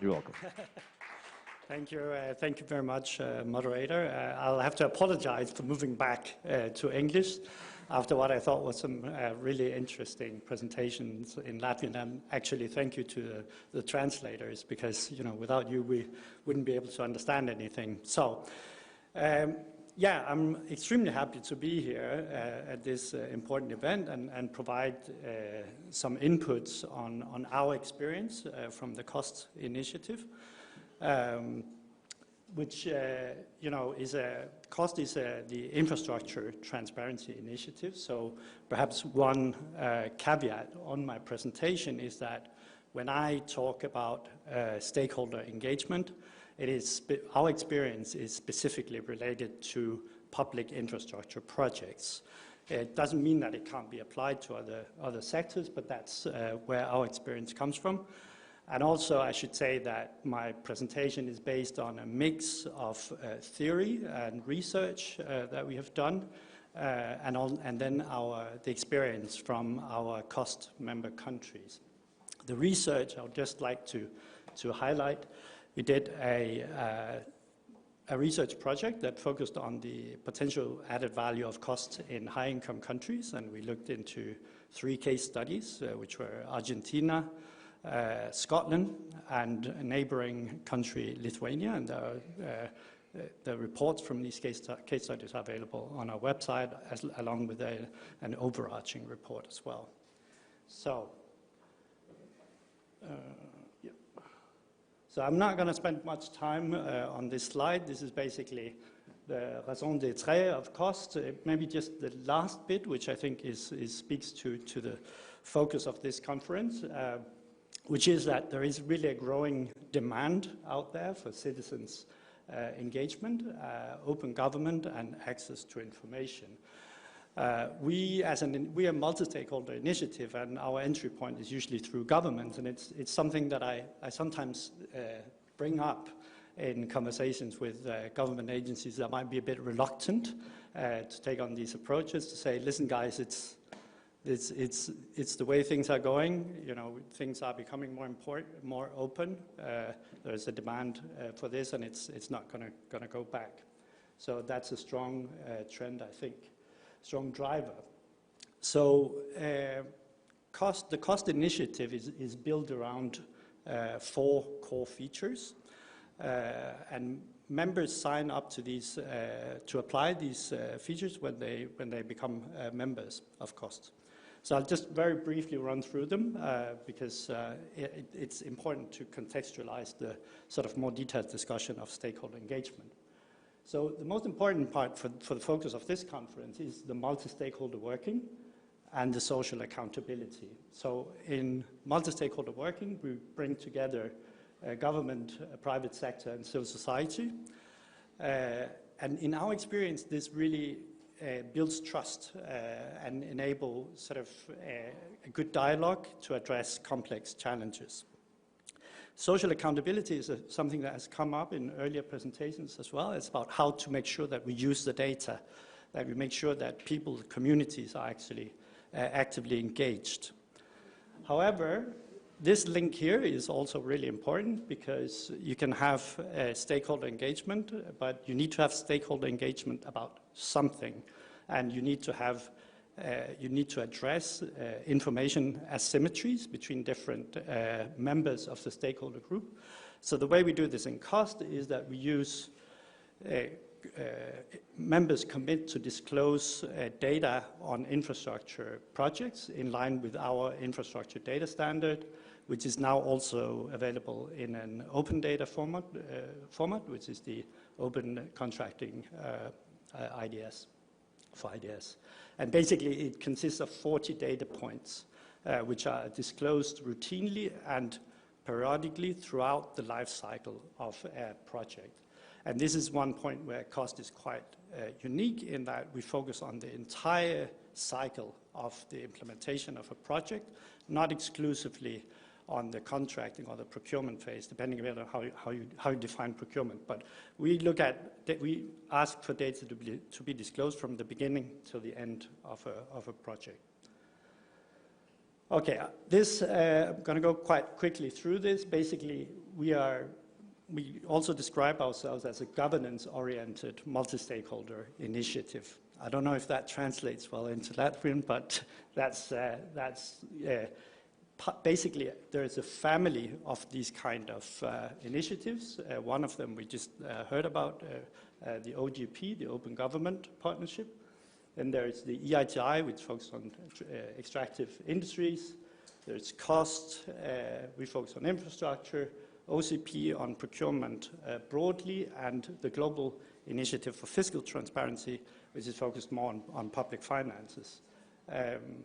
You're welcome. Thank you very much, moderator. I'll have to apologize for moving back to English after what I thought was some really interesting presentations in Latvian. And actually, thank you to the translators, because without you, we wouldn't be able to understand anything. So, yeah, I'm extremely happy to be here at this important event and provide some inputs on our experience from the CoST initiative. Which CoST is the Infrastructure Transparency Initiative. So perhaps one caveat on my presentation is that when I talk about stakeholder engagement, our experience is specifically related to public infrastructure projects. It doesn't mean that it can't be applied to other sectors, but that's where our experience comes from. And also, I should say that my presentation is based on a mix of theory and research that we have done, and then the experience from our CoST member countries. The research, I would just like to highlight, we did a research project that focused on the potential added value of CoST in high-income countries, and we looked into 3 case studies, which were Argentina, Scotland, and a neighboring country, Lithuania, and the reports from these case studies are available on our website, along with an overarching report as well. So, yeah. So I'm not going to spend much time on this slide. This is basically the raison d'être of CoST. Maybe just the last bit, which I think speaks to the focus of this conference, which is that there is really a growing demand out there for citizens' engagement, open government, and access to information. We are a multi-stakeholder initiative, and our entry point is usually through government, and it's something that I sometimes bring up in conversations with government agencies that might be a bit reluctant to take on these approaches, to say, listen, guys, it's the way things are going. Things are becoming more important, more open. There's a demand for this, and it's not going to go back. So that's a strong trend, I think, strong driver. So the CoST initiative is built around 4 core features, and members sign up to these to apply these features when they become members of CoST. So I'll just very briefly run through them because it's important to contextualize the sort of more detailed discussion of stakeholder engagement. So the most important part for the focus of this conference is the multi-stakeholder working and the social accountability. So in multi-stakeholder working, we bring together government, private sector, and civil society. And in our experience, this really builds trust and enable sort of a good dialogue to address complex challenges. Social accountability is something that has come up in earlier presentations as well. It's about how to make sure that we use the data, that we make sure that people, communities are actually actively engaged. However, this link here is also really important because you can have stakeholder engagement, but you need to have stakeholder engagement about something, and you need to address information asymmetries between different members of the stakeholder group. So the way we do this in CoST is that we use members commit to disclose data on infrastructure projects in line with our infrastructure data standard, which is now also available in an open data format, which is the Open Contracting IDS, for IDS. And basically, it consists of 40 data points, which are disclosed routinely and periodically throughout the life cycle of a project. And this is one point where CoST is quite unique in that we focus on the entire cycle of the implementation of a project, not exclusively on the contracting or the procurement phase, depending on how you define procurement. But we ask for data to be disclosed from the beginning to the end of a project. Okay, I'm going to go quite quickly through this. Basically, we also describe ourselves as a governance-oriented, multi-stakeholder initiative. I don't know if that translates well into Latvian, but basically there is a family of these kind of initiatives. One of them we just heard about, the OGP, the Open Government Partnership. Then there is the EITI, which focuses on extractive industries. There's CoST, we focus on infrastructure. OCP on procurement broadly, and the Global Initiative for Fiscal Transparency, which is focused more on public finances. And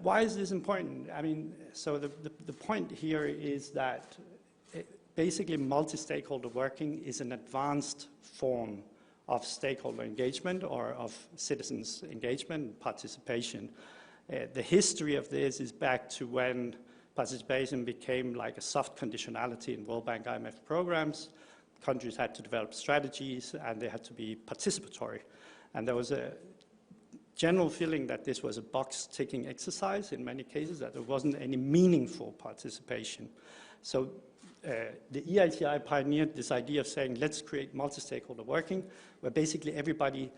why is this important? I mean, so the point here is that basically multi-stakeholder working is an advanced form of stakeholder engagement or of citizens' engagement and participation. The history of this is back to when participation became like a soft conditionality in World Bank IMF programs. Countries had to develop strategies and they had to be participatory. And there was a general feeling that this was a box-ticking exercise in many cases, that there wasn't any meaningful participation. So the EITI pioneered this idea of saying, let's create multi-stakeholder working, where basically everybody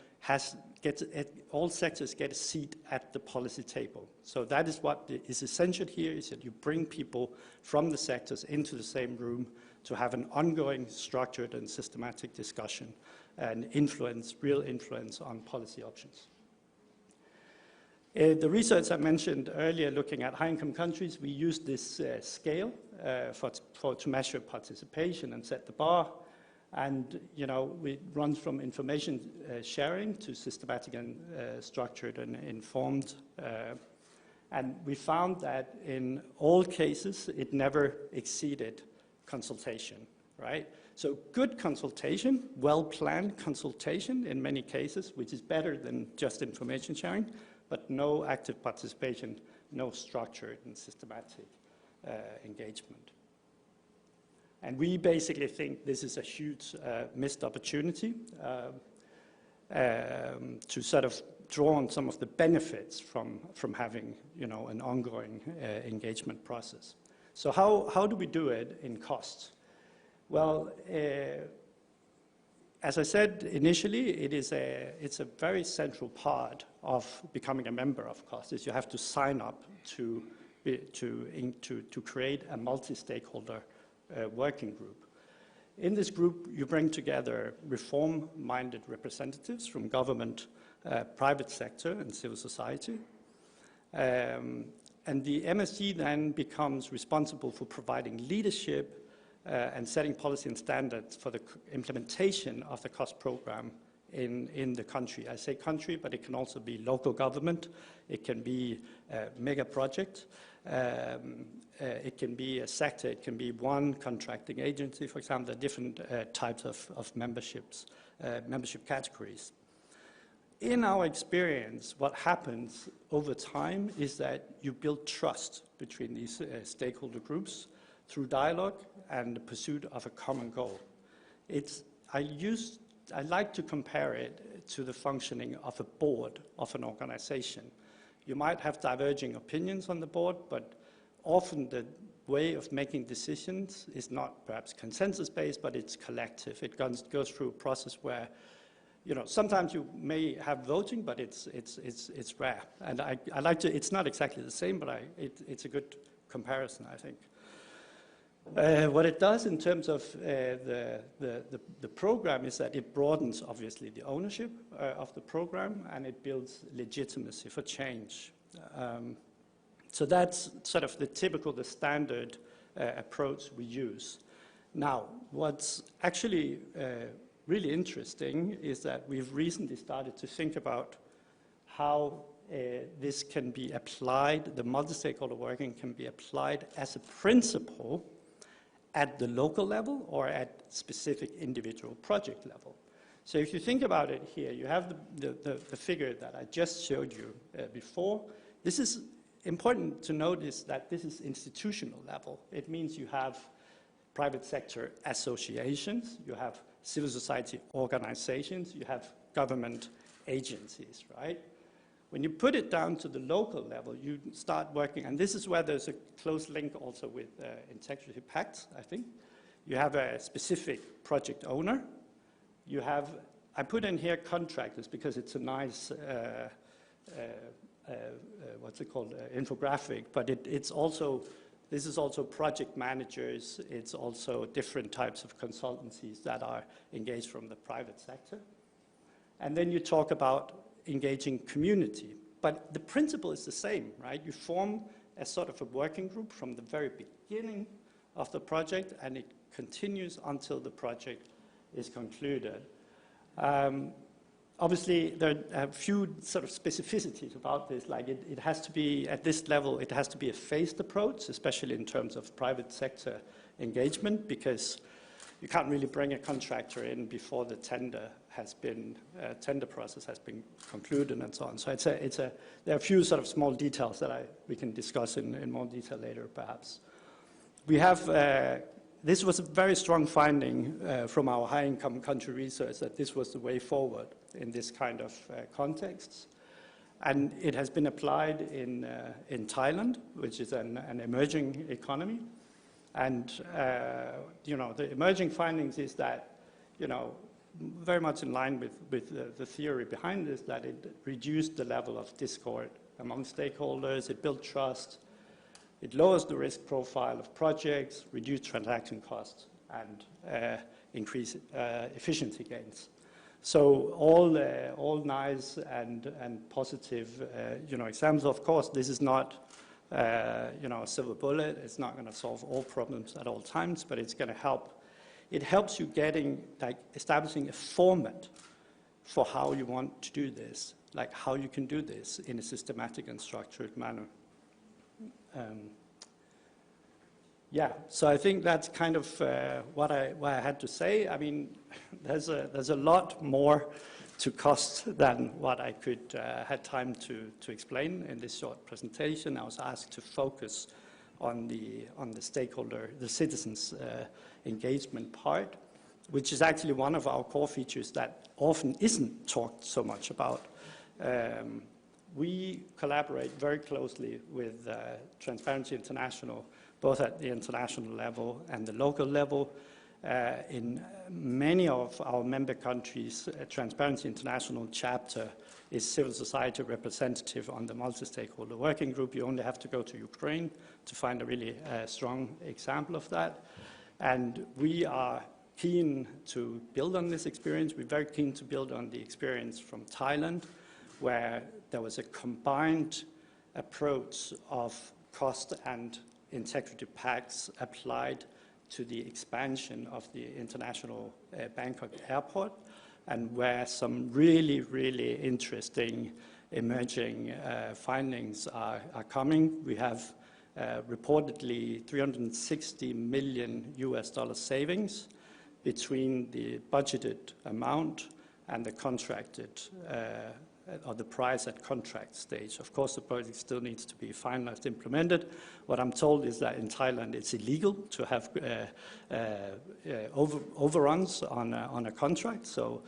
all sectors get a seat at the policy table. So that is what is essential here, is that you bring people from the sectors into the same room to have an ongoing, structured and systematic discussion and real influence on policy options. The research I mentioned earlier, looking at high-income countries, we used this scale to measure participation and set the bar. And it runs from information sharing to systematic and structured and informed. And we found that in all cases, it never exceeded consultation, right? So good consultation, well-planned consultation in many cases, which is better than just information sharing, but no active participation, no structured and systematic engagement. And we basically think this is a huge missed opportunity to sort of draw on some of the benefits from having an ongoing engagement process. So how do we do it in CoST? Well, as I said initially, it's a very central part of becoming a member of CoST, is you have to sign up to create a multi-stakeholder working group. In this group, you bring together reform-minded representatives from government, private sector, and civil society. And the MSG then becomes responsible for providing leadership and setting policy and standards for the implementation of the CoST program in the country. I say country, but it can also be local government. It can be a mega project. It can be a sector. It can be one contracting agency, for example. There are different types of membership categories. In our experience, what happens over time is that you build trust between these stakeholder groups through dialogue and the pursuit of a common goal. I like to compare it to the functioning of a board of an organization. You might have diverging opinions on the board, but often the way of making decisions is not perhaps consensus-based, but it's collective. It goes through a process where, sometimes you may have voting, but it's rare. And I like to. It's not exactly the same, but it's a good comparison, I think. What it does in terms of the program is that it broadens, obviously, the ownership of the program, and it builds legitimacy for change. So that's sort of the standard approach we use. Now, what's actually really interesting is that we've recently started to think about how this can be applied, the multi-stakeholder working can be applied as a principle at the local level or at specific individual project level. So if you think about it here, you have the figure that I just showed you before. This is important to notice that this is institutional level. It means you have private sector associations, you have civil society organizations, you have government agencies, right? When you put it down to the local level, you start working, and this is where there's a close link also with integrity pacts, I think. You have a specific project owner. You have, I put in here contractors because it's a nice, what's it called, infographic, but it's also, this is also project managers, it's also different types of consultancies that are engaged from the private sector. And then you talk about engaging community. But the principle is the same, right? You form a sort of a working group from the very beginning of the project, and it continues until the project is concluded. Obviously, there are a few sort of specificities about this, like it has to be, at this level, it has to be a phased approach, especially in terms of private sector engagement, because you can't really bring a contractor in before the tender has been, tender process has been concluded and so on. So there are a few sort of small details that we can discuss in more detail later, perhaps. We have, this was a very strong finding from our high-income country research that this was the way forward in this kind of context. And it has been applied in Thailand, which is an emerging economy. And, you know, the emerging findings is that, you know, very much in line with the theory behind this, that it reduced the level of discord among stakeholders, it built trust, it lowers the risk profile of projects, reduced transaction costs, and increase efficiency gains. So all nice and positive, you know, examples. Of course, this is not, you know, a silver bullet. It's not going to solve all problems at all times, but it's going to help. It helps you getting, like, establishing a format for how you want to do this, like how you can do this in a systematic and structured manner. Yeah, so I think that's kind of what I had to say. I mean, there's a lot more to CoST than what I could had time to explain in this short presentation. I was asked to focus on the stakeholder, the citizens' engagement part, which is actually one of our core features that often isn't talked so much about. We collaborate very closely with Transparency International, both at the international level and the local level. In many of our member countries, Transparency International chapter is civil society representative on the multi-stakeholder working group. You only have to go to Ukraine to find a really strong example of that. And we are keen to build on this experience. We're very keen to build on the experience from Thailand, where there was a combined approach of CoST and integrity pacts applied to the expansion of the international Bangkok airport, and where some really, really interesting emerging findings are coming. We have reportedly $360 million savings between the budgeted amount and the contracted or the price at contract stage. Of course, the project still needs to be finalized, implemented. What I'm told is that in Thailand, it's illegal to have overruns on a contract. So,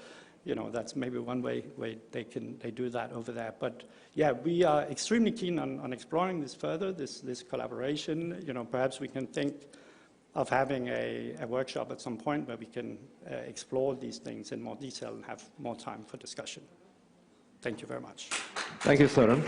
you know, that's maybe one way they do that over there. But yeah, we are extremely keen on exploring this further, this collaboration. You know, perhaps we can think of having a workshop at some point where we can explore these things in more detail and have more time for discussion. Thank you very much. Thank you, Soren.